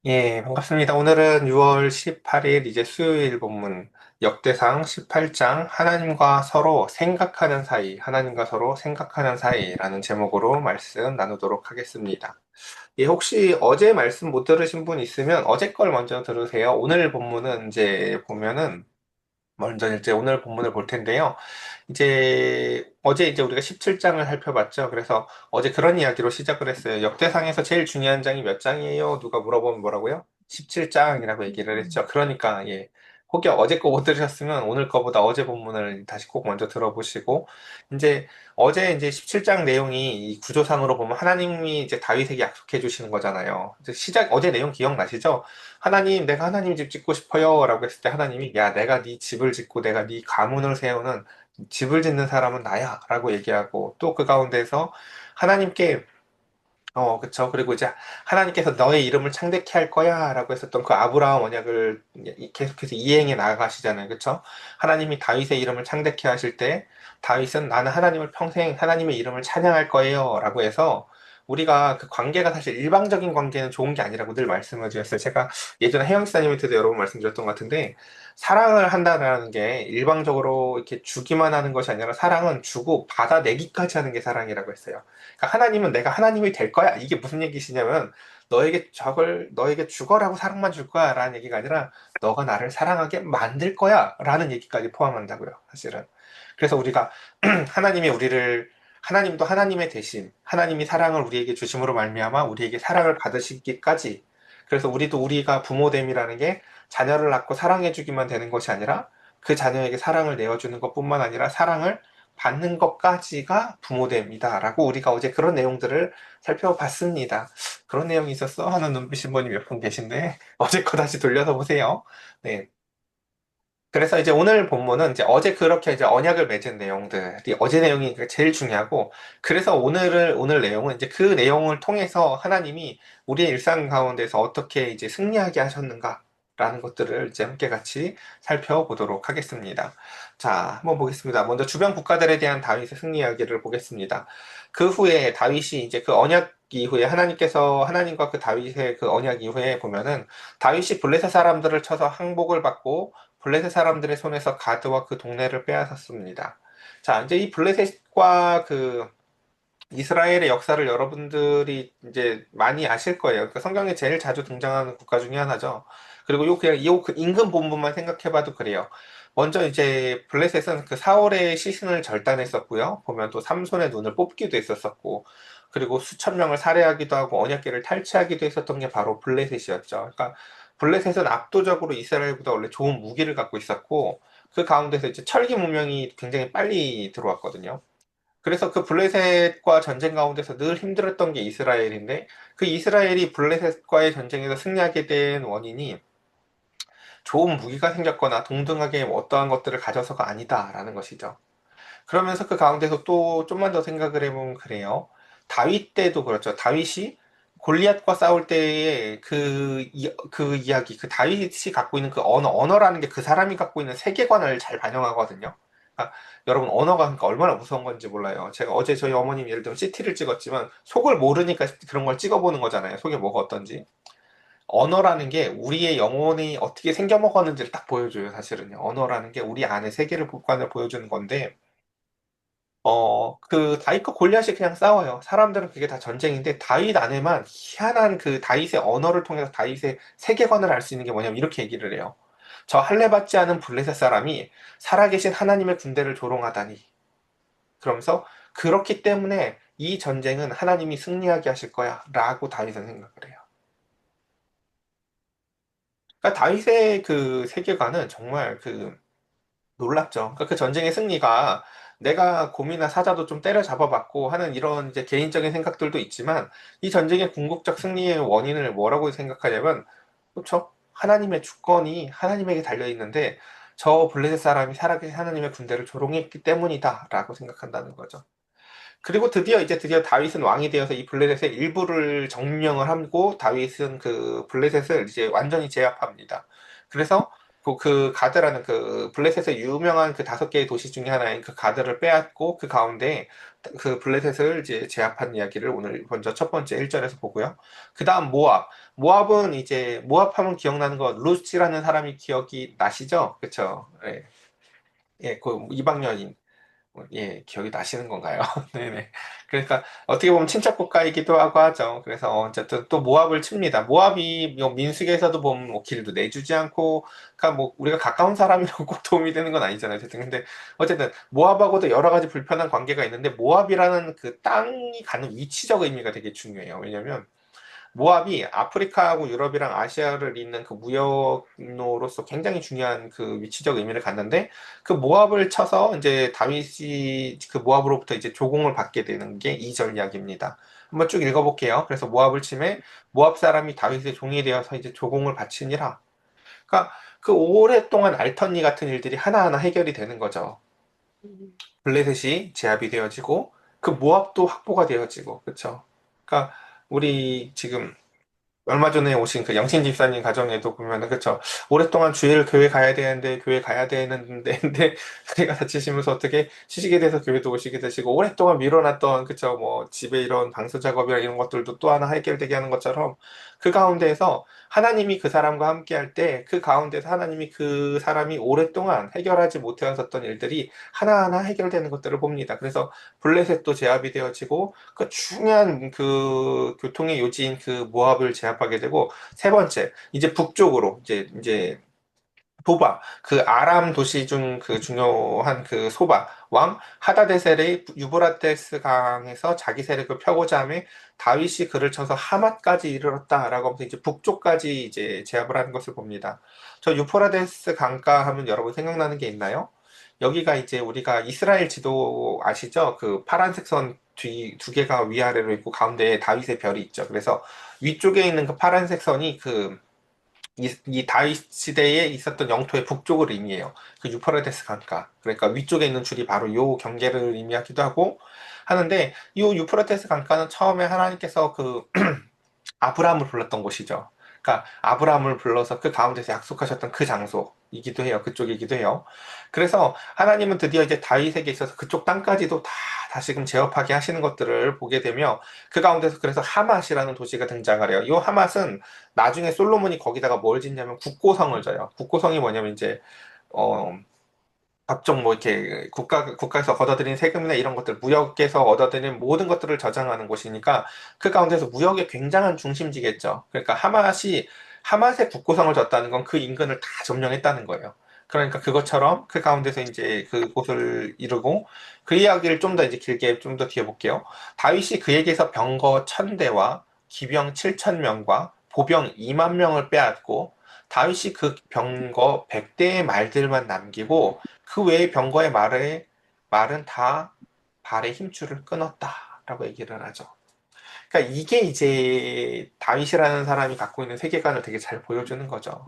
예, 반갑습니다. 오늘은 6월 18일 이제 수요일 본문 역대상 18장 하나님과 서로 생각하는 사이, 하나님과 서로 생각하는 사이라는 제목으로 말씀 나누도록 하겠습니다. 예, 혹시 어제 말씀 못 들으신 분 있으면 어제 걸 먼저 들으세요. 오늘 본문은 이제 보면은 먼저 이제 오늘 본문을 볼 텐데요. 이제 어제 이제 우리가 17장을 살펴봤죠. 그래서 어제 그런 이야기로 시작을 했어요. 역대상에서 제일 중요한 장이 몇 장이에요? 누가 물어보면 뭐라고요? 17장이라고 얘기를 했죠. 그러니까 예. 혹여 어제 거 못 들으셨으면 오늘 거보다 어제 본문을 다시 꼭 먼저 들어보시고 이제 어제 이제 17장 내용이 이 구조상으로 보면 하나님이 이제 다윗에게 약속해 주시는 거잖아요. 이제 시작 어제 내용 기억나시죠? 하나님, 내가 하나님 집 짓고 싶어요. 라고 했을 때 하나님이, 야, 내가 네 집을 짓고 내가 네 가문을 세우는 집을 짓는 사람은 나야. 라고 얘기하고, 또 그 가운데서 하나님께, 그쵸. 그리고 이제 하나님께서 너의 이름을 창대케 할 거야. 라고 했었던 그 아브라함 언약을 계속해서 이행해 나가시잖아요. 그쵸. 하나님이 다윗의 이름을 창대케 하실 때, 다윗은 나는 하나님을 평생 하나님의 이름을 찬양할 거예요. 라고 해서, 우리가 그 관계가 사실 일방적인 관계는 좋은 게 아니라고 늘 말씀을 드렸어요. 제가 예전에 혜영 지사님한테도 여러 번 말씀드렸던 것 같은데, 사랑을 한다는 게 일방적으로 이렇게 주기만 하는 것이 아니라 사랑은 주고 받아내기까지 하는 게 사랑이라고 했어요. 그러니까 하나님은 내가 하나님이 될 거야. 이게 무슨 얘기시냐면 너에게 죽어라고 사랑만 줄 거야 라는 얘기가 아니라 너가 나를 사랑하게 만들 거야 라는 얘기까지 포함한다고요. 사실은. 그래서 우리가 하나님이 우리를 하나님도 하나님의 대신 하나님이 사랑을 우리에게 주심으로 말미암아 우리에게 사랑을 받으시기까지 그래서 우리도 우리가 부모됨이라는 게 자녀를 낳고 사랑해주기만 되는 것이 아니라 그 자녀에게 사랑을 내어주는 것뿐만 아니라 사랑을 받는 것까지가 부모됨이다라고 우리가 어제 그런 내용들을 살펴봤습니다. 그런 내용이 있었어? 하는 눈빛인 분이 몇 분 계신데 어제 거 다시 돌려서 보세요. 네. 그래서 이제 오늘 본문은 이제 어제 그렇게 이제 언약을 맺은 내용들이 어제 내용이 제일 중요하고 그래서 오늘 내용은 이제 그 내용을 통해서 하나님이 우리의 일상 가운데서 어떻게 이제 승리하게 하셨는가라는 것들을 이제 함께 같이 살펴보도록 하겠습니다. 자, 한번 보겠습니다. 먼저 주변 국가들에 대한 다윗의 승리 이야기를 보겠습니다. 그 후에 다윗이 이제 그 언약 이후에 하나님과 그 다윗의 그 언약 이후에 보면은 다윗이 블레셋 사람들을 쳐서 항복을 받고 블레셋 사람들의 손에서 가드와 그 동네를 빼앗았습니다. 자, 이제 이 블레셋과 그 이스라엘의 역사를 여러분들이 이제 많이 아실 거예요. 그 성경에 제일 자주 등장하는 국가 중에 하나죠. 그리고 그냥 그 인근 본문만 생각해봐도 그래요. 먼저 이제 블레셋은 그 사울의 시신을 절단했었고요. 보면 또 삼손의 눈을 뽑기도 했었었고, 그리고 수천 명을 살해하기도 하고 언약궤를 탈취하기도 했었던 게 바로 블레셋이었죠. 그러니까 블레셋은 압도적으로 이스라엘보다 원래 좋은 무기를 갖고 있었고, 그 가운데서 이제 철기 문명이 굉장히 빨리 들어왔거든요. 그래서 그 블레셋과 전쟁 가운데서 늘 힘들었던 게 이스라엘인데 그 이스라엘이 블레셋과의 전쟁에서 승리하게 된 원인이 좋은 무기가 생겼거나 동등하게 어떠한 것들을 가져서가 아니다라는 것이죠. 그러면서 그 가운데서 또 좀만 더 생각을 해보면 그래요. 다윗 때도 그렇죠. 다윗이 골리앗과 싸울 때의 그 이야기, 그 다윗이 갖고 있는 그 언어라는 게 그 사람이 갖고 있는 세계관을 잘 반영하거든요. 그러니까 여러분 언어가 그러니까 얼마나 무서운 건지 몰라요. 제가 어제 저희 어머님 예를 들면 CT를 찍었지만 속을 모르니까 그런 걸 찍어보는 거잖아요. 속에 뭐가 어떤지. 언어라는 게 우리의 영혼이 어떻게 생겨먹었는지를 딱 보여줘요, 사실은요. 언어라는 게 우리 안에 세계를 복관을 보여주는 건데, 그 다윗과 골리앗이 그냥 싸워요. 사람들은 그게 다 전쟁인데 다윗 안에만 희한한 그 다윗의 언어를 통해서 다윗의 세계관을 알 수 있는 게 뭐냐면 이렇게 얘기를 해요. 저 할례 받지 않은 블레셋 사람이 살아계신 하나님의 군대를 조롱하다니. 그러면서 그렇기 때문에 이 전쟁은 하나님이 승리하게 하실 거야. 라고 다윗은 생각을 해요. 그러니까 다윗의 그 세계관은 정말 그 놀랍죠. 그러니까 그 전쟁의 승리가 내가 곰이나 사자도 좀 때려잡아봤고 하는 이런 이제 개인적인 생각들도 있지만 이 전쟁의 궁극적 승리의 원인을 뭐라고 생각하냐면 그렇죠? 하나님의 주권이 하나님에게 달려 있는데 저 블레셋 사람이 살아계신 하나님의 군대를 조롱했기 때문이다라고 생각한다는 거죠. 그리고 드디어 다윗은 왕이 되어서 이 블레셋의 일부를 점령을 하고 다윗은 그 블레셋을 이제 완전히 제압합니다. 그래서 그 가드라는 그 블레셋의 유명한 그 5개의 도시 중에 하나인 그 가드를 빼앗고 그 가운데 그 블레셋을 이제 제압한 이야기를 오늘 먼저 첫 번째 1절에서 보고요. 그 다음 모압. 모압은 이제 모압하면 기억나는 거 루스라는 사람이 기억이 나시죠? 그쵸? 예. 예, 그 이방 여인. 예, 기억이 나시는 건가요? 네네. 그러니까 어떻게 보면 친척 국가이기도 하고 하죠. 그래서 어쨌든 또 모압을 칩니다. 모압이 뭐 민수기에서도 보면 뭐 길도 내주지 않고, 그러니까 뭐 우리가 가까운 사람이라고 꼭 도움이 되는 건 아니잖아요. 어쨌든 근데 어쨌든 모압하고도 여러 가지 불편한 관계가 있는데 모압이라는 그 땅이 가는 위치적 의미가 되게 중요해요. 왜냐면 모압이 아프리카하고 유럽이랑 아시아를 잇는 그 무역로로서 굉장히 중요한 그 위치적 의미를 갖는데 그 모압을 쳐서 이제 다윗이 그 모압으로부터 이제 조공을 받게 되는 게 2절 이야기입니다. 한번 쭉 읽어볼게요. 그래서 모압을 침해 모압 사람이 다윗의 종이 되어서 이제 조공을 바치니라. 그러니까 그 오랫동안 알턴니 같은 일들이 하나하나 해결이 되는 거죠. 블레셋이 제압이 되어지고 그 모압도 확보가 되어지고 그렇죠. 그러니까 우리 지금 얼마 전에 오신 그 영신 집사님 가정에도 보면은 그쵸 오랫동안 주일 교회 가야 되는데 교회 가야 되는데 근데 그가 다치시면서 어떻게 쉬시게 돼서 교회도 오시게 되시고 오랫동안 미뤄놨던 그쵸 뭐 집에 이런 방수 작업이나 이런 것들도 또 하나 해결되게 하는 것처럼 그 가운데에서 하나님이 그 사람과 함께 할 때 그 가운데서 하나님이 그 사람이 오랫동안 해결하지 못해왔었던 일들이 하나하나 해결되는 것들을 봅니다. 그래서 블레셋도 제압이 되어지고 그 중요한 그 교통의 요지인 그 모압을 제압하게 되고 세 번째 이제 북쪽으로 이제 소바 그 아람 도시 중 그 중요한 그 소바 왕 하다데셀의 유브라테스 강에서 자기 세력을 펴고자 하며 다윗이 그를 쳐서 하맛까지 이르렀다라고 하면서 이제 북쪽까지 이제 제압을 하는 것을 봅니다. 저 유프라테스 강가 하면 여러분 생각나는 게 있나요? 여기가 이제 우리가 이스라엘 지도 아시죠? 그 파란색 선 뒤 두 개가 위아래로 있고 가운데에 다윗의 별이 있죠. 그래서 위쪽에 있는 그 파란색 선이 이 다윗 시대에 있었던 영토의 북쪽을 의미해요. 그 유퍼레데스 강가. 그러니까 위쪽에 있는 줄이 바로 요 경계를 의미하기도 하고 하는데 이 유프라테스 강가는 처음에 하나님께서 그 아브라함을 불렀던 곳이죠. 그러니까 아브라함을 불러서 그 가운데서 약속하셨던 그 장소이기도 해요. 그쪽이기도 해요. 그래서 하나님은 드디어 이제 다윗에게 있어서 그쪽 땅까지도 다 다시금 제업하게 하시는 것들을 보게 되며 그 가운데서 그래서 하맛이라는 도시가 등장을 해요. 이 하맛은 나중에 솔로몬이 거기다가 뭘 짓냐면 국고성을 져요. 국고성이 뭐냐면 이제 어 각종 뭐 이렇게 국가에서 걷어들인 세금이나 이런 것들, 무역에서 얻어들인 모든 것들을 저장하는 곳이니까 그 가운데서 무역의 굉장한 중심지겠죠. 그러니까 하맛의 국고성을 졌다는 건 그 인근을 다 점령했다는 거예요. 그러니까 그것처럼 그 가운데서 이제 그곳을 이루고 그 이야기를 좀 더 이제 길게 좀 더 뒤에 볼게요. 다윗이 그에게서 병거 1,000대와 기병 7,000명과 보병 2만 명을 빼앗고 다윗이 그 병거 100대의 말들만 남기고 그 외의 병거의 말은 다 발의 힘줄을 끊었다라고 얘기를 하죠. 그러니까 이게 이제 다윗이라는 사람이 갖고 있는 세계관을 되게 잘 보여주는 거죠.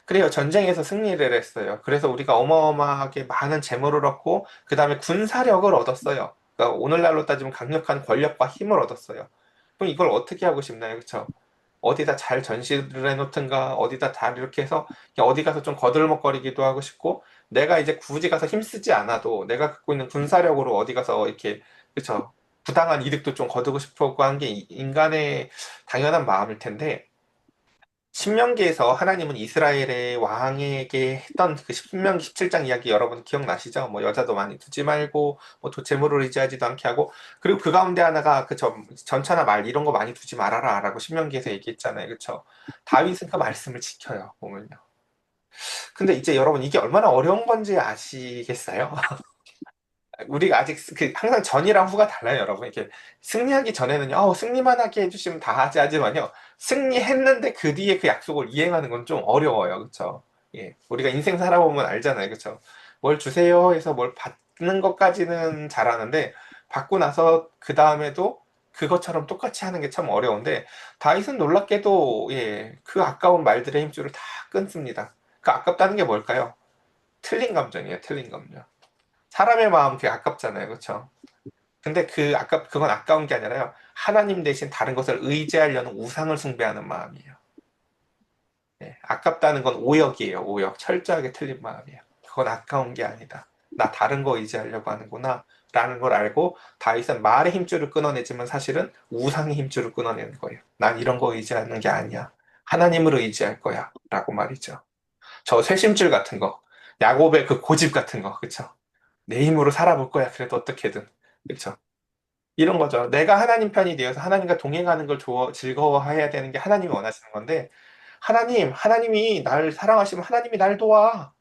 그래요. 전쟁에서 승리를 했어요. 그래서 우리가 어마어마하게 많은 재물을 얻고 그 다음에 군사력을 얻었어요. 그러니까 오늘날로 따지면 강력한 권력과 힘을 얻었어요. 그럼 이걸 어떻게 하고 싶나요? 그렇죠? 어디다 잘 전시를 해놓든가 어디다 잘 이렇게 해서 그냥 어디 가서 좀 거들먹거리기도 하고 싶고 내가 이제 굳이 가서 힘쓰지 않아도 내가 갖고 있는 군사력으로 어디 가서 이렇게 그쵸 부당한 이득도 좀 거두고 싶고 한 게 인간의 당연한 마음일 텐데 신명기에서 하나님은 이스라엘의 왕에게 했던 그 신명기 17장 이야기 여러분 기억나시죠? 뭐 여자도 많이 두지 말고 뭐또 재물을 의지하지도 않게 하고 그리고 그 가운데 하나가 그 전차나 말 이런 거 많이 두지 말아라라고 신명기에서 얘기했잖아요. 그렇죠? 다윗은 그 말씀을 지켜요. 보면요. 근데 이제 여러분 이게 얼마나 어려운 건지 아시겠어요? 우리가 아직 항상 전이랑 후가 달라요, 여러분. 이렇게 승리하기 전에는요, 승리만 하게 해주시면 다 하지 하지만요, 승리했는데 그 뒤에 그 약속을 이행하는 건 좀 어려워요, 그쵸? 예, 우리가 인생 살아보면 알잖아요, 그쵸? 뭘 주세요 해서 뭘 받는 것까지는 잘하는데 받고 나서 그 다음에도 그것처럼 똑같이 하는 게 참 어려운데 다윗은 놀랍게도 예, 그 아까운 말들의 힘줄을 다 끊습니다. 그 아깝다는 게 뭘까요? 틀린 감정이에요, 틀린 감정. 사람의 마음 그게 아깝잖아요. 그렇죠? 근데 그건 아까운 게 아니라요. 하나님 대신 다른 것을 의지하려는 우상을 숭배하는 마음이에요. 예, 아깝다는 건 오역이에요. 오역. 철저하게 틀린 마음이에요. 그건 아까운 게 아니다. 나 다른 거 의지하려고 하는구나. 라는 걸 알고 다윗은 말의 힘줄을 끊어내지만 사실은 우상의 힘줄을 끊어내는 거예요. 난 이런 거 의지하는 게 아니야. 하나님을 의지할 거야. 라고 말이죠. 저 쇄심줄 같은 거. 야곱의 그 고집 같은 거. 그쵸? 내 힘으로 살아볼 거야. 그래도 어떻게든. 그쵸? 이런 거죠. 내가 하나님 편이 되어서 하나님과 동행하는 걸 즐거워해야 되는 게 하나님이 원하시는 건데, 하나님이 날 사랑하시면 하나님이 날 도와.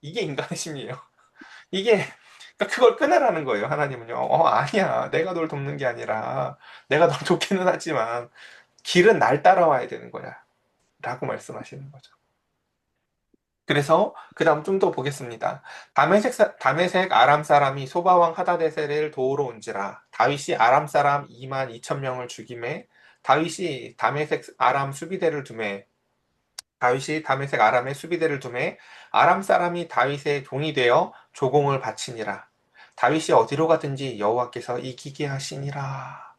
이게 인간의 심리예요. 이게, 그러니까 그걸 끊으라는 거예요, 하나님은요. 아니야. 내가 널 돕는 게 아니라, 내가 널 돕기는 하지만, 길은 날 따라와야 되는 거야. 라고 말씀하시는 거죠. 그래서 그 다음 좀 더 보겠습니다. 다메색 아람 사람이 소바왕 하다데셀을 도우러 온지라 다윗이 아람 사람 2만 2천 명을 죽임에 다윗이 다메색 아람 수비대를 두매 다윗이 다메색 아람의 수비대를 두매 아람 사람이 다윗의 종이 되어 조공을 바치니라. 다윗이 어디로 가든지 여호와께서 이기게 하시니라.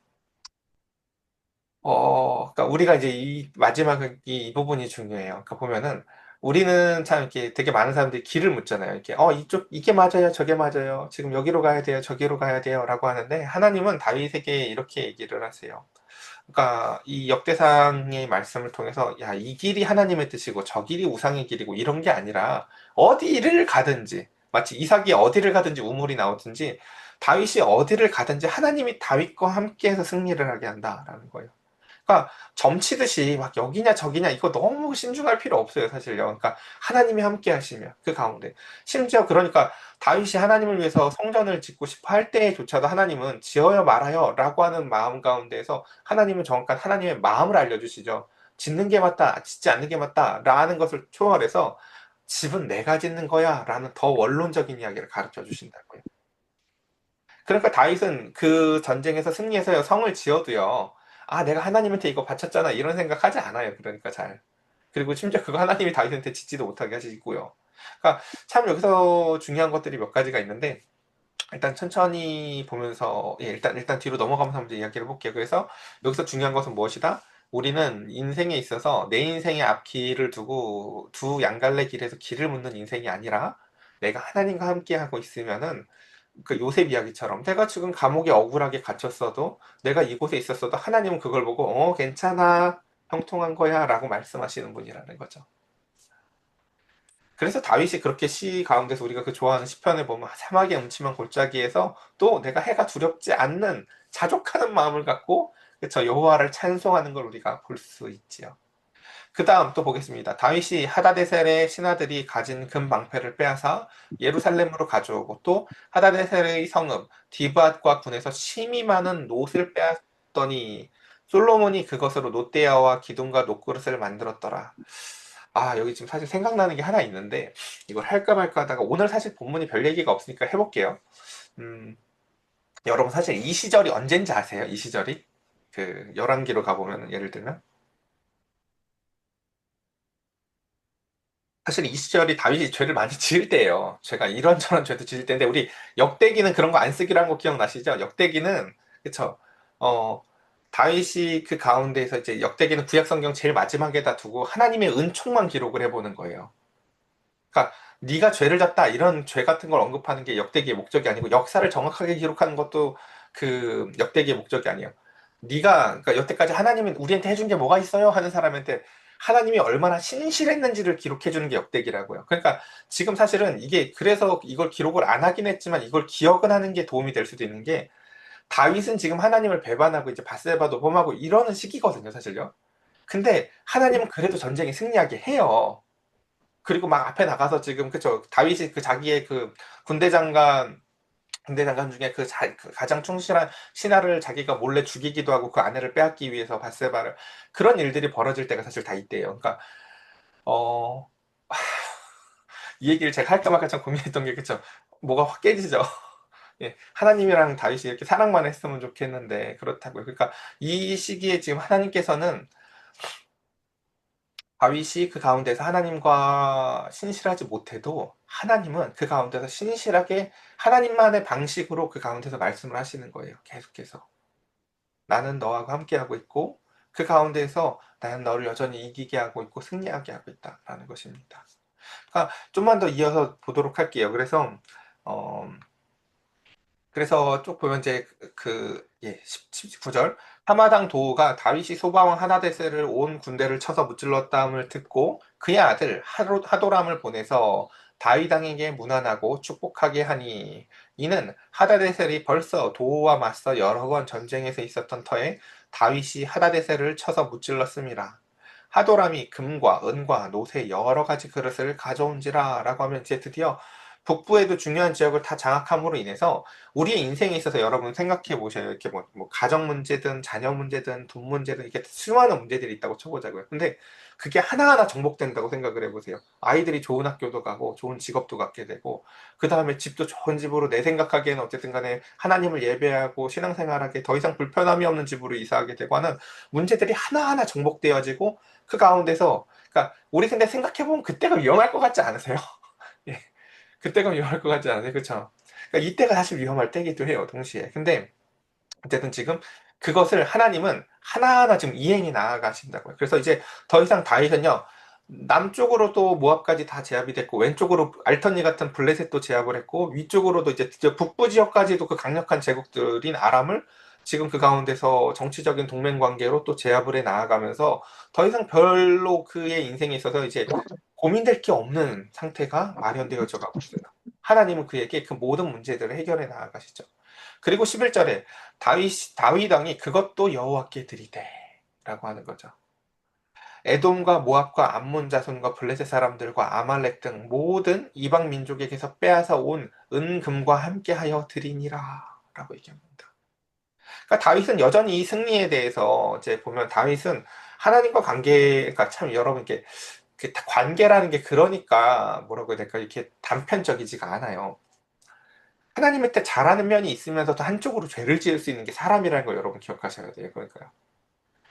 그러니까 우리가 이제 이 마지막 이 부분이 중요해요. 그러니까 보면은 우리는 참 이렇게 되게 많은 사람들이 길을 묻잖아요. 이렇게 이쪽 이게 맞아요, 저게 맞아요. 지금 여기로 가야 돼요, 저기로 가야 돼요라고 하는데 하나님은 다윗에게 이렇게 얘기를 하세요. 그러니까 이 역대상의 말씀을 통해서 야, 이 길이 하나님의 뜻이고 저 길이 우상의 길이고 이런 게 아니라 어디를 가든지 마치 이삭이 어디를 가든지 우물이 나오든지 다윗이 어디를 가든지 하나님이 다윗과 함께해서 승리를 하게 한다라는 거예요. 그러니까 점치듯이 막 여기냐 저기냐 이거 너무 신중할 필요 없어요 사실요. 그러니까 하나님이 함께 하시면 그 가운데 심지어 그러니까 다윗이 하나님을 위해서 성전을 짓고 싶어 할 때조차도 하나님은 지어요 말아요 라고 하는 마음 가운데에서 하나님은 정확한 하나님의 마음을 알려주시죠. 짓는 게 맞다 짓지 않는 게 맞다 라는 것을 초월해서 집은 내가 짓는 거야 라는 더 원론적인 이야기를 가르쳐 주신다고요. 그러니까 다윗은 그 전쟁에서 승리해서 성을 지어도요. 아, 내가 하나님한테 이거 바쳤잖아. 이런 생각하지 않아요. 그러니까 잘. 그리고 심지어 그거 하나님이 다윗한테 짓지도 못하게 하시고요. 그러니까 참 여기서 중요한 것들이 몇 가지가 있는데 일단 천천히 보면서 일단 뒤로 넘어가면서 한번 이야기를 해볼게요. 그래서 여기서 중요한 것은 무엇이다? 우리는 인생에 있어서 내 인생의 앞길을 두고 두 양갈래 길에서 길을 묻는 인생이 아니라 내가 하나님과 함께 하고 있으면은 그 요셉 이야기처럼 내가 지금 감옥에 억울하게 갇혔어도 내가 이곳에 있었어도 하나님은 그걸 보고 괜찮아 형통한 거야 라고 말씀하시는 분이라는 거죠. 그래서 다윗이 그렇게 시 가운데서 우리가 그 좋아하는 시편에 보면 사막의 음침한 골짜기에서 또 내가 해가 두렵지 않는 자족하는 마음을 갖고 그쵸 여호와를 찬송하는 걸 우리가 볼 수 있지요. 그 다음 또 보겠습니다. 다윗이 하다데셀의 신하들이 가진 금 방패를 빼앗아 예루살렘으로 가져오고 또 하다데셀의 성읍 디브앗과 군에서 심이 많은 놋을 빼앗더니 솔로몬이 그것으로 놋대야와 기둥과 놋그릇을 만들었더라. 여기 지금 사실 생각나는 게 하나 있는데 이걸 할까 말까 하다가 오늘 사실 본문이 별 얘기가 없으니까 해볼게요. 음, 여러분 사실 이 시절이 언젠지 아세요? 이 시절이? 그 열왕기로 가보면 예를 들면 사실 이 시절이 다윗이 죄를 많이 지을 때예요. 죄가 이런저런 죄도 지을 때인데 우리 역대기는 그런 거 안 쓰기로 한 거 기억나시죠? 역대기는 그쵸? 어 다윗이 그 가운데에서 이제 역대기는 구약 성경 제일 마지막에다 두고 하나님의 은총만 기록을 해보는 거예요. 그러니까 네가 죄를 졌다 이런 죄 같은 걸 언급하는 게 역대기의 목적이 아니고 역사를 정확하게 기록하는 것도 그 역대기의 목적이 아니에요. 그러니까 여태까지 하나님은 우리한테 해준 게 뭐가 있어요? 하는 사람한테 하나님이 얼마나 신실했는지를 기록해 주는 게 역대기라고요. 그러니까 지금 사실은 이게 그래서 이걸 기록을 안 하긴 했지만 이걸 기억은 하는 게 도움이 될 수도 있는 게 다윗은 지금 하나님을 배반하고 이제 바세바도 범하고 이러는 시기거든요, 사실요. 근데 하나님은 그래도 전쟁에 승리하게 해요. 그리고 막 앞에 나가서 지금 그쵸 다윗이 그 자기의 그 군대 장관 군대 장관 중에 그 가장 충실한 신하를 자기가 몰래 죽이기도 하고 그 아내를 빼앗기 위해서 바세바를 그런 일들이 벌어질 때가 사실 다 있대요. 그러니까 어, 이 얘기를 제가 할까 말까 참 고민했던 게 그쵸 뭐가 확 깨지죠. 예, 하나님이랑 다윗이 이렇게 사랑만 했으면 좋겠는데 그렇다고요. 그러니까 이 시기에 지금 하나님께서는 다윗이 그 가운데서 하나님과 신실하지 못해도 하나님은 그 가운데서 신실하게 하나님만의 방식으로 그 가운데서 말씀을 하시는 거예요. 계속해서. 나는 너하고 함께하고 있고 그 가운데에서 나는 너를 여전히 이기게 하고 있고 승리하게 하고 있다라는 것입니다. 좀만 더 이어서 보도록 할게요. 어, 그래서 쭉 보면 이제 예, 19절. 하마당 도우가 다윗이 소바왕 하다데셀을 온 군대를 쳐서 무찔렀다함을 듣고 그의 아들 하도람을 보내서 다윗왕에게 문안하고 축복하게 하니 이는 하다데셀이 벌써 도우와 맞서 여러 번 전쟁에서 있었던 터에 다윗이 하다데셀을 쳐서 무찔렀습니다. 하도람이 금과 은과 노새 여러 가지 그릇을 가져온지라 라고 하면 이제 드디어 북부에도 중요한 지역을 다 장악함으로 인해서 우리의 인생에 있어서 여러분 생각해 보셔요. 이렇게 뭐 가정 문제든 자녀 문제든 돈 문제든 이렇게 수많은 문제들이 있다고 쳐보자고요. 근데 그게 하나하나 정복된다고 생각을 해보세요. 아이들이 좋은 학교도 가고 좋은 직업도 갖게 되고 그 다음에 집도 좋은 집으로 내 생각하기에는 어쨌든 간에 하나님을 예배하고 신앙생활하게 더 이상 불편함이 없는 집으로 이사하게 되고 하는 문제들이 하나하나 정복되어지고 그 가운데서 그러니까 우리 근데 생각해보면 그때가 위험할 것 같지 않으세요? 예. 그때가 위험할 것 같지 않아요? 그쵸? 그러니까 이때가 사실 위험할 때기도 해요, 동시에. 근데 어쨌든 지금 그것을 하나님은 하나하나 지금 이행이 나아가신다고요. 그래서 이제 더 이상 다윗은요, 남쪽으로도 모압까지 다 제압이 됐고, 왼쪽으로 알터니 같은 블레셋도 제압을 했고, 위쪽으로도 이제 드디어 북부 지역까지도 그 강력한 제국들인 아람을 지금 그 가운데서 정치적인 동맹 관계로 또 제압을 해 나아가면서 더 이상 별로 그의 인생에 있어서 이제 고민될 게 없는 상태가 마련되어져 가고 있어요. 하나님은 그에게 그 모든 문제들을 해결해 나아가시죠. 그리고 11절에 다윗 왕이 그것도 여호와께 드리되라고 하는 거죠. 에돔과 모압과 암몬 자손과 블레셋 사람들과 아말렉 등 모든 이방 민족에게서 빼앗아 온 은금과 함께하여 드리니라라고 얘기합니다. 그러니까 다윗은 여전히 이 승리에 대해서 이제 보면 다윗은 하나님과 관계가 참 여러분 이렇게 그 관계라는 게 그러니까 뭐라고 해야 될까 이렇게 단편적이지가 않아요. 하나님한테 잘하는 면이 있으면서도 한쪽으로 죄를 지을 수 있는 게 사람이라는 걸 여러분 기억하셔야 돼요. 그러니까요.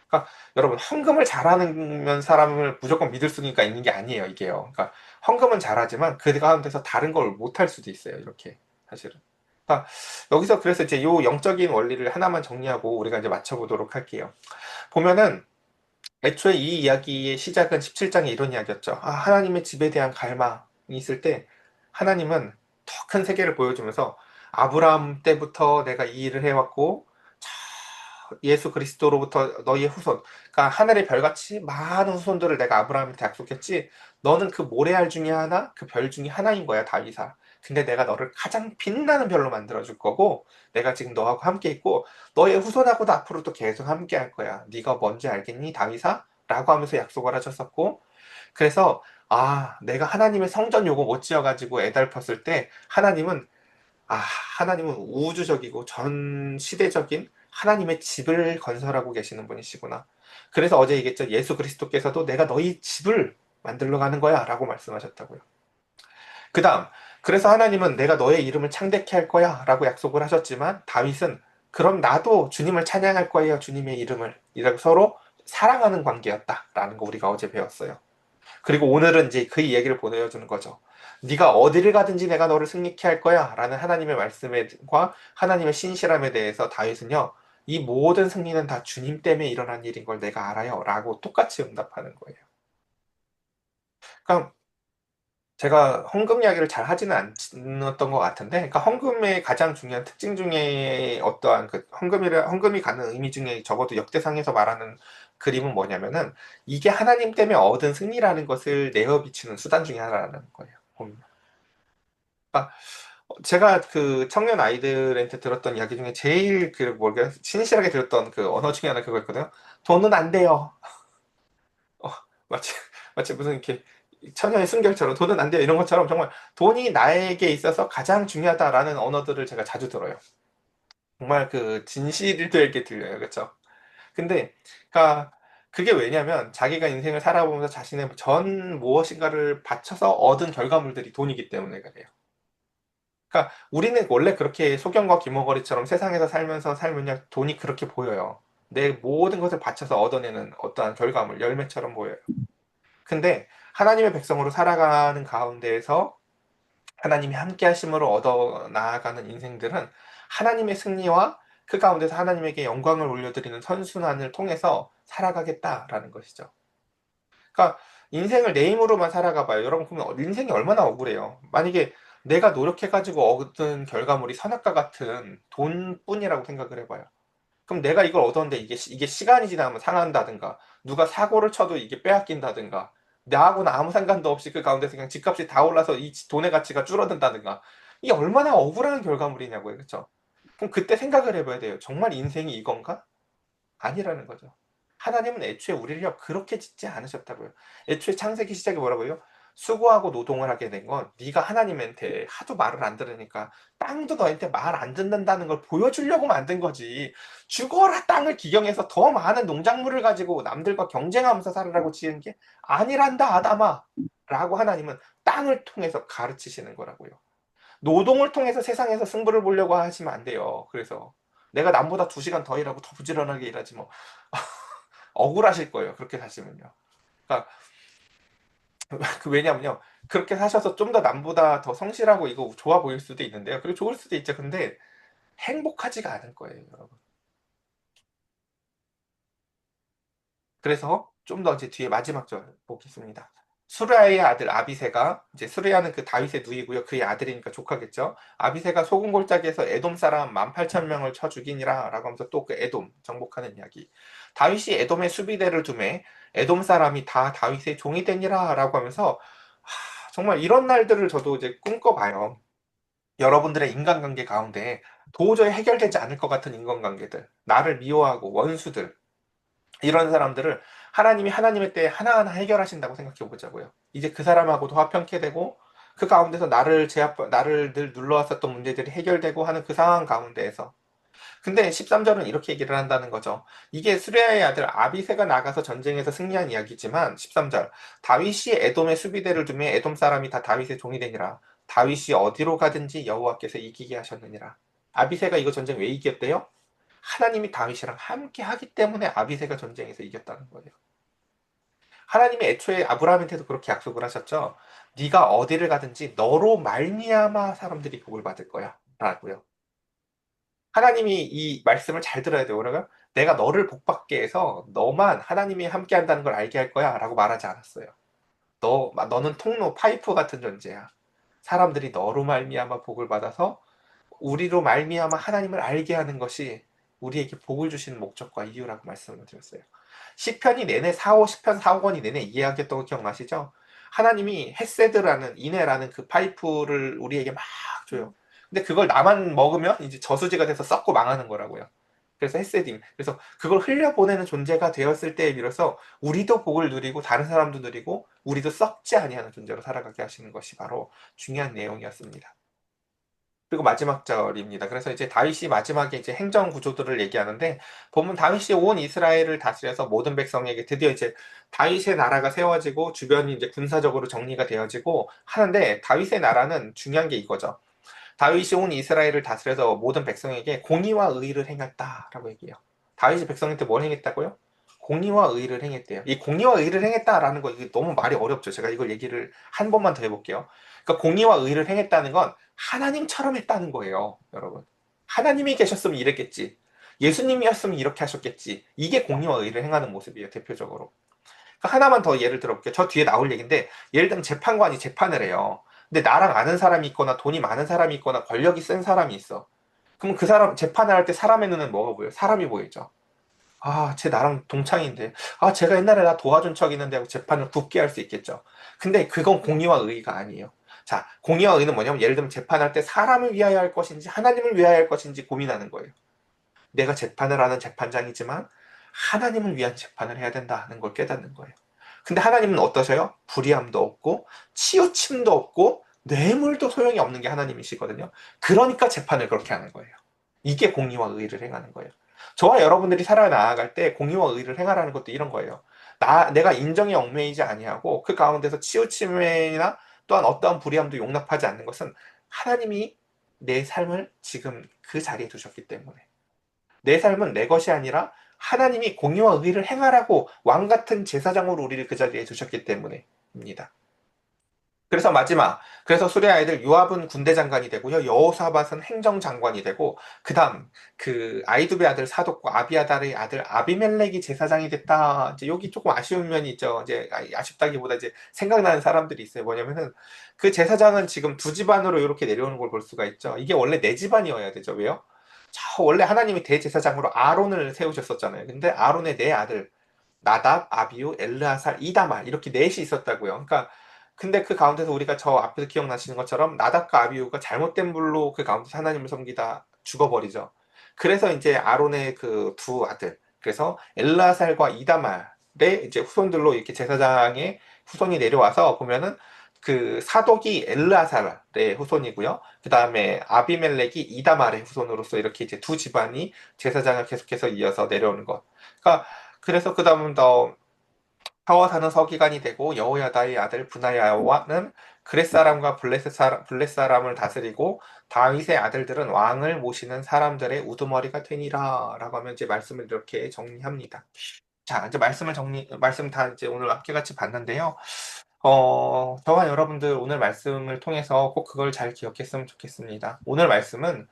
그러니까 여러분 헌금을 잘하는 사람을 무조건 믿을 수가 있는 게 아니에요. 이게요. 그러니까 헌금은 잘하지만 그 가운데서 다른 걸 못할 수도 있어요. 이렇게 사실은. 그러니까 여기서 그래서 이제 요 영적인 원리를 하나만 정리하고 우리가 이제 맞춰보도록 할게요. 보면은 애초에 이 이야기의 시작은 17장에 이런 이야기였죠. 하나님의 집에 대한 갈망이 있을 때 하나님은 더 큰 세계를 보여주면서 아브라함 때부터 내가 이 일을 해왔고 예수 그리스도로부터 너희의 후손, 그러니까 하늘의 별같이 많은 후손들을 내가 아브라함한테 약속했지. 너는 그 모래알 중에 하나, 그 별 중에 하나인 거야, 다윗아. 근데 내가 너를 가장 빛나는 별로 만들어 줄 거고, 내가 지금 너하고 함께 있고, 너의 후손하고도 앞으로도 계속 함께 할 거야. 네가 뭔지 알겠니, 다윗아? 라고 하면서 약속을 하셨었고, 그래서 내가 하나님의 성전 요거 못 지어가지고 애달펐을 때 하나님은 우주적이고 전 시대적인 하나님의 집을 건설하고 계시는 분이시구나. 그래서 어제 얘기했죠. 예수 그리스도께서도 내가 너희 집을 만들러 가는 거야 라고 말씀하셨다고요. 그 다음, 그래서 하나님은 내가 너의 이름을 창대케 할 거야 라고 약속을 하셨지만 다윗은 그럼 나도 주님을 찬양할 거예요. 주님의 이름을. 이라고 서로 사랑하는 관계였다라는 거 우리가 어제 배웠어요. 그리고 오늘은 이제 그 이야기를 보내주는 거죠. 네가 어디를 가든지 내가 너를 승리케 할 거야 라는 하나님의 말씀과 하나님의 신실함에 대해서 다윗은요. 이 모든 승리는 다 주님 때문에 일어난 일인 걸 내가 알아요 라고 똑같이 응답하는 거예요. 그러니까 제가 헌금 이야기를 잘 하지는 않았던 것 같은데, 그러니까 헌금의 가장 중요한 특징 중에 어떠한 헌금이 갖는 의미 중에 적어도 역대상에서 말하는 그림은 뭐냐면은 이게 하나님 때문에 얻은 승리라는 것을 내어 비추는 수단 중에 하나라는 거예요. 그러니까 제가 그 청년 아이들한테 들었던 이야기 중에 제일 신실하게 들었던 그 언어 중에 하나 그거였거든요. 돈은 안 돼요. 어, 마치, 마치 무슨 이렇게 천년의 순결처럼 돈은 안 돼요. 이런 것처럼 정말 돈이 나에게 있어서 가장 중요하다라는 언어들을 제가 자주 들어요. 정말 그 진실되게 들려요. 그렇죠? 근데, 그러니까 그게 왜냐면 자기가 인생을 살아보면서 자신의 전 무엇인가를 바쳐서 얻은 결과물들이 돈이기 때문에 그래요. 그러니까 우리는 원래 그렇게 소경과 귀머거리처럼 세상에서 살면서 살면요 돈이 그렇게 보여요. 내 모든 것을 바쳐서 얻어내는 어떠한 결과물, 열매처럼 보여요. 근데 하나님의 백성으로 살아가는 가운데에서 하나님이 함께 하심으로 얻어 나아가는 인생들은 하나님의 승리와 그 가운데서 하나님에게 영광을 올려드리는 선순환을 통해서 살아가겠다라는 것이죠. 그러니까 인생을 내 힘으로만 살아가 봐요. 여러분 그러면 인생이 얼마나 억울해요. 만약에 내가 노력해가지고 얻은 결과물이 선악과 같은 돈뿐이라고 생각을 해봐요. 그럼 내가 이걸 얻었는데 이게 시간이 지나면 상한다든가 누가 사고를 쳐도 이게 빼앗긴다든가 나하고는 아무 상관도 없이 그 가운데서 그냥 집값이 다 올라서 이 돈의 가치가 줄어든다든가 이게 얼마나 억울한 결과물이냐고요. 그렇죠? 그럼 그때 생각을 해봐야 돼요. 정말 인생이 이건가? 아니라는 거죠. 하나님은 애초에 우리를 그렇게 짓지 않으셨다고요. 애초에 창세기 시작에 뭐라고요? 수고하고 노동을 하게 된 건 네가 하나님한테 하도 말을 안 들으니까 땅도 너한테 말 안 듣는다는 걸 보여주려고 만든 거지. 죽어라 땅을 기경해서 더 많은 농작물을 가지고 남들과 경쟁하면서 살으라고 지은 게 아니란다 아담아 라고 하나님은 땅을 통해서 가르치시는 거라고요. 노동을 통해서 세상에서 승부를 보려고 하시면 안 돼요. 그래서 내가 남보다 2시간 더 일하고 더 부지런하게 일하지 뭐 억울하실 거예요. 그렇게 사시면요. 그러니까 왜냐면요. 그렇게 사셔서 좀 더 남보다 더 성실하고 이거 좋아 보일 수도 있는데요. 그리고 좋을 수도 있죠. 근데 행복하지가 않을 거예요, 여러분. 그래서 좀 더 이제 뒤에 마지막 절 보겠습니다. 수르야의 아들 아비새가 이제 수르야는 그 다윗의 누이고요. 그의 아들이니까 조카겠죠. 아비새가 소금 골짜기에서 에돔 사람 18,000명을 쳐 죽이니라라고 하면서 또 그 에돔 정복하는 이야기. 다윗이 에돔의 수비대를 두매 에돔 사람이 다 다윗의 종이 되니라라고 하면서 정말 이런 날들을 저도 이제 꿈꿔봐요. 여러분들의 인간관계 가운데 도저히 해결되지 않을 것 같은 인간관계들, 나를 미워하고 원수들, 이런 사람들을 하나님이 하나님의 때에 하나하나 해결하신다고 생각해 보자고요. 이제 그 사람하고도 화평케 되고 그 가운데서 나를 늘 눌러왔었던 문제들이 해결되고 하는 그 상황 가운데에서 근데 13절은 이렇게 얘기를 한다는 거죠. 이게 수레아의 아들 아비새가 나가서 전쟁에서 승리한 이야기지만 13절 다윗이 에돔의 수비대를 두매 에돔 사람이 다 다윗의 종이 되니라. 다윗이 어디로 가든지 여호와께서 이기게 하셨느니라. 아비새가 이거 전쟁 왜 이겼대요? 하나님이 다윗이랑 함께 하기 때문에 아비새가 전쟁에서 이겼다는 거예요. 하나님이 애초에 아브라함한테도 그렇게 약속을 하셨죠. 네가 어디를 가든지 너로 말미암아 사람들이 복을 받을 거야. 라고요. 하나님이 이 말씀을 잘 들어야 돼요. 그러면 내가 너를 복받게 해서 너만 하나님이 함께 한다는 걸 알게 할 거야. 라고 말하지 않았어요. 너는 통로, 파이프 같은 존재야. 사람들이 너로 말미암아 복을 받아서 우리로 말미암아 하나님을 알게 하는 것이 우리에게 복을 주시는 목적과 이유라고 말씀을 드렸어요. 시편이 내내 10편 4권이 내내 이야기했던 거 기억나시죠? 하나님이 헤세드라는 인해라는 그 파이프를 우리에게 막 줘요. 근데 그걸 나만 먹으면 이제 저수지가 돼서 썩고 망하는 거라고요. 그래서 헤세딩. 그래서 그걸 흘려보내는 존재가 되었을 때에 비로소 우리도 복을 누리고 다른 사람도 누리고 우리도 썩지 아니하는 존재로 살아가게 하시는 것이 바로 중요한 내용이었습니다. 그리고 마지막 절입니다. 그래서 이제 다윗이 마지막에 이제 행정 구조들을 얘기하는데 보면 다윗이 온 이스라엘을 다스려서 모든 백성에게 드디어 이제 다윗의 나라가 세워지고 주변이 이제 군사적으로 정리가 되어지고 하는데 다윗의 나라는 중요한 게 이거죠. 다윗이 온 이스라엘을 다스려서 모든 백성에게 공의와 의를 행했다라고 얘기해요. 다윗이 백성한테 뭘 행했다고요? 공의와 의를 행했대요. 이 공의와 의를 행했다라는 거 이게 너무 말이 어렵죠. 제가 이걸 얘기를 한 번만 더 해볼게요. 그러니까 공의와 의를 행했다는 건 하나님처럼 했다는 거예요, 여러분. 하나님이 계셨으면 이랬겠지. 예수님이었으면 이렇게 하셨겠지. 이게 공의와 의를 행하는 모습이에요, 대표적으로. 그러니까 하나만 더 예를 들어볼게요. 저 뒤에 나올 얘기인데, 예를 들면 재판관이 재판을 해요. 근데 나랑 아는 사람이 있거나 돈이 많은 사람이 있거나 권력이 센 사람이 있어. 그럼 그 사람 재판을 할 때 사람의 눈은 뭐가 보여요? 사람이 보이죠. 아, 쟤 나랑 동창인데. 아, 제가 옛날에 나 도와준 척 있는데 하고 재판을 굳게 할 수 있겠죠. 근데 그건 공의와 의가 아니에요. 자, 공의와 의는 뭐냐면 예를 들면 재판할 때 사람을 위하여 할 것인지 하나님을 위하여 할 것인지 고민하는 거예요. 내가 재판을 하는 재판장이지만 하나님을 위한 재판을 해야 된다는 걸 깨닫는 거예요. 근데 하나님은 어떠셔요? 불의함도 없고 치우침도 없고 뇌물도 소용이 없는 게 하나님이시거든요. 그러니까 재판을 그렇게 하는 거예요. 이게 공의와 의를 행하는 거예요. 저와 여러분들이 살아나갈 때 공의와 의를 행하라는 것도 이런 거예요. 내가 인정에 얽매이지 아니하고 그 가운데서 치우침이나 또한 어떠한 불의함도 용납하지 않는 것은 하나님이 내 삶을 지금 그 자리에 두셨기 때문에 내 삶은 내 것이 아니라 하나님이 공의와 의를 행하라고 왕 같은 제사장으로 우리를 그 자리에 두셨기 때문에입니다. 그래서 마지막. 그래서 수레 아이들 요압은 군대 장관이 되고요. 여호사밧은 행정 장관이 되고 그다음 그 아이두베 아들 사독과 아비아달의 아들 아비멜렉이 제사장이 됐다. 이제 여기 조금 아쉬운 면이 있죠. 이제 아쉽다기보다 이제 생각나는 사람들이 있어요. 뭐냐면은 그 제사장은 지금 두 집안으로 이렇게 내려오는 걸 볼 수가 있죠. 이게 원래 네 집안이어야 되죠. 왜요? 원래 하나님이 대제사장으로 아론을 세우셨었잖아요. 근데 아론의 네 아들 나답, 아비우, 엘르아살, 이다말 이렇게 넷이 있었다고요. 그러니까 근데 그 가운데서 우리가 저 앞에서 기억나시는 것처럼 나답과 아비우가 잘못된 불로 그 가운데서 하나님을 섬기다 죽어버리죠. 그래서 이제 아론의 그 두 아들, 그래서 엘르아살과 이다말의 이제 후손들로 이렇게 제사장의 후손이 내려와서 보면은 그 사독이 엘르아살의 후손이고요. 그 다음에 아비멜렉이 이다말의 후손으로서 이렇게 이제 두 집안이 제사장을 계속해서 이어서 내려오는 것. 그러니까 그래서 그 다음 더 사워사는 서기관이 되고 여호야다의 아들 분하야와는 그렛 사람과 블렛 사람을 다스리고 다윗의 아들들은 왕을 모시는 사람들의 우두머리가 되니라 라고 하면 이제 말씀을 이렇게 정리합니다. 자, 이제 말씀 다 이제 오늘 함께같이 봤는데요. 저와 여러분들 오늘 말씀을 통해서 꼭 그걸 잘 기억했으면 좋겠습니다. 오늘 말씀은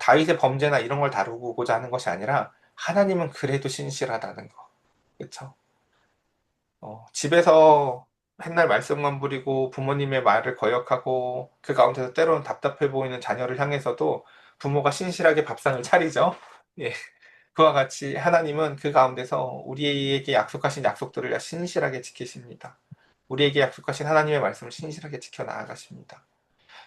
다윗의 범죄나 이런 걸 다루고자 하는 것이 아니라 하나님은 그래도 신실하다는 거. 그렇죠? 집에서 맨날 말씀만 부리고 부모님의 말을 거역하고 그 가운데서 때로는 답답해 보이는 자녀를 향해서도 부모가 신실하게 밥상을 차리죠. 예. 그와 같이 하나님은 그 가운데서 우리에게 약속하신 약속들을 신실하게 지키십니다. 우리에게 약속하신 하나님의 말씀을 신실하게 지켜 나아가십니다.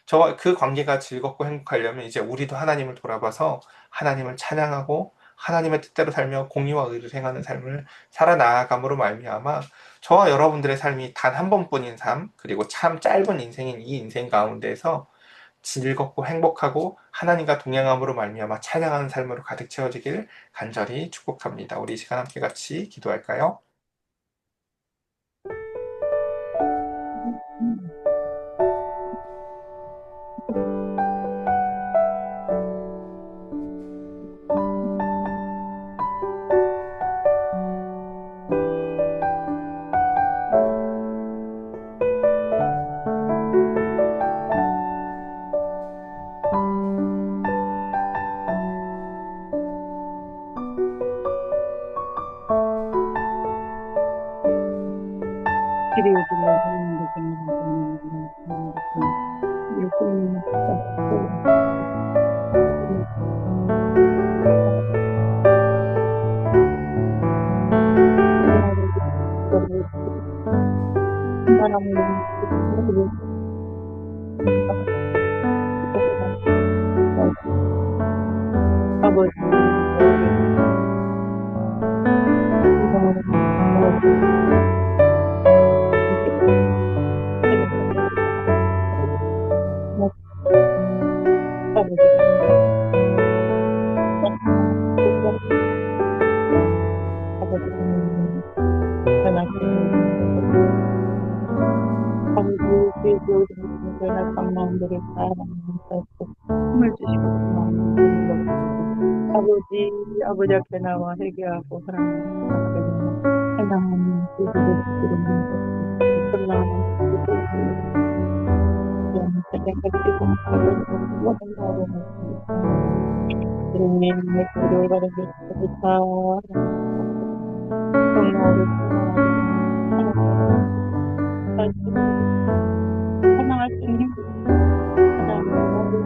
저와 그 관계가 즐겁고 행복하려면 이제 우리도 하나님을 돌아봐서 하나님을 찬양하고 하나님의 뜻대로 살며 공의와 의를 행하는 삶을 살아나감으로 말미암아 저와 여러분들의 삶이 단 한 번뿐인 삶, 그리고 참 짧은 인생인 이 인생 가운데서 즐겁고 행복하고 하나님과 동행함으로 말미암아 찬양하는 삶으로 가득 채워지길 간절히 축복합니다. 우리 이 시간 함께 같이 기도할까요? 기대해 주려 하나님께 감사합니다. 예수님 받고 하나님을 하나님을 아버지 힘을 주시고 아버지 앞에 나와 회개하고 하나님 앞에 나와 하나님 주시고 사랑할 수 있는 하나님의 모든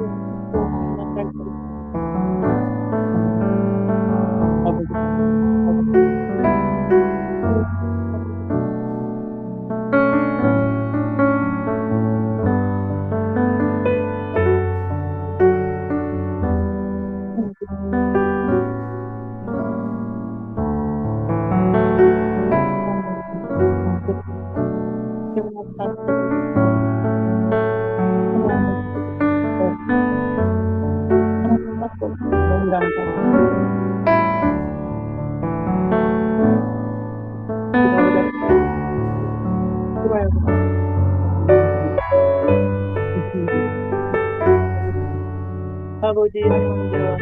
아버지 아버지 하나님께와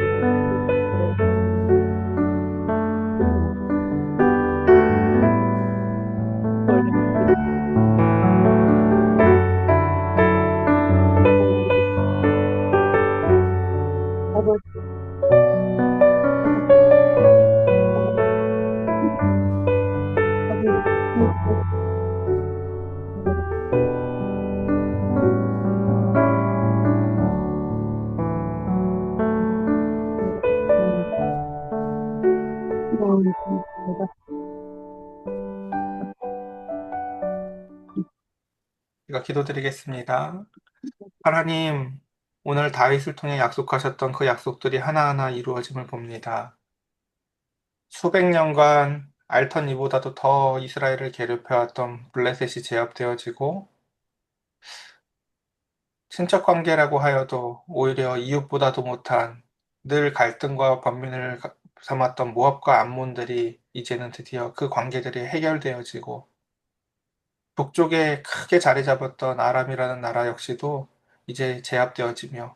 제가 기도드리겠습니다. 하나님, 오늘 다윗을 통해 약속하셨던 그 약속들이 하나하나 이루어짐을 봅니다. 수백 년간 앓던 이보다도 더 이스라엘을 괴롭혀왔던 블레셋이 제압되어지고 친척 관계라고 하여도 오히려 이웃보다도 못한 늘 갈등과 번민을 삼았던 모압과 암몬들이 이제는 드디어 그 관계들이 해결되어지고 북쪽에 크게 자리 잡았던 아람이라는 나라 역시도 이제 제압되어지며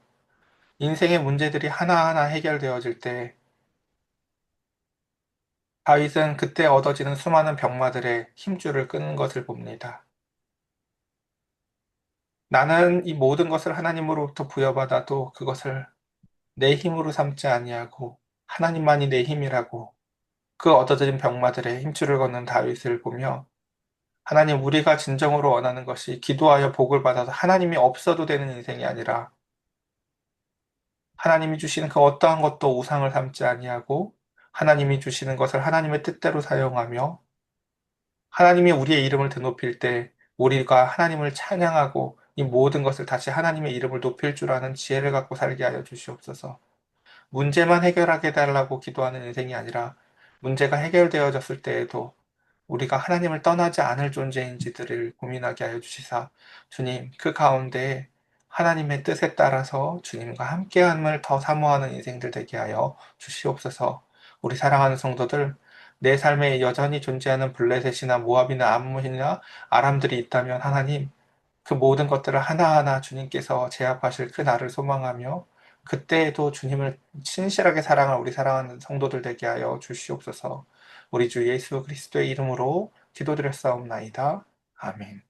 인생의 문제들이 하나하나 해결되어질 때 다윗은 그때 얻어지는 수많은 병마들의 힘줄을 끄는 것을 봅니다. 나는 이 모든 것을 하나님으로부터 부여받아도 그것을 내 힘으로 삼지 아니하고 하나님만이 내 힘이라고 그 얻어진 병마들의 힘줄을 걷는 다윗을 보며 하나님 우리가 진정으로 원하는 것이 기도하여 복을 받아서 하나님이 없어도 되는 인생이 아니라 하나님이 주시는 그 어떠한 것도 우상을 삼지 아니하고 하나님이 주시는 것을 하나님의 뜻대로 사용하며 하나님이 우리의 이름을 드높일 때 우리가 하나님을 찬양하고 이 모든 것을 다시 하나님의 이름을 높일 줄 아는 지혜를 갖고 살게 하여 주시옵소서. 문제만 해결하게 해달라고 기도하는 인생이 아니라 문제가 해결되어졌을 때에도 우리가 하나님을 떠나지 않을 존재인지들을 고민하게 하여 주시사 주님 그 가운데 하나님의 뜻에 따라서 주님과 함께함을 더 사모하는 인생들 되게 하여 주시옵소서. 우리 사랑하는 성도들 내 삶에 여전히 존재하는 블레셋이나 모압이나 암몬이나 아람들이 있다면 하나님 그 모든 것들을 하나하나 주님께서 제압하실 그 날을 소망하며 그때에도 주님을 신실하게 사랑할 우리 사랑하는 성도들 되게 하여 주시옵소서. 우리 주 예수 그리스도의 이름으로 기도드렸사옵나이다. 아멘.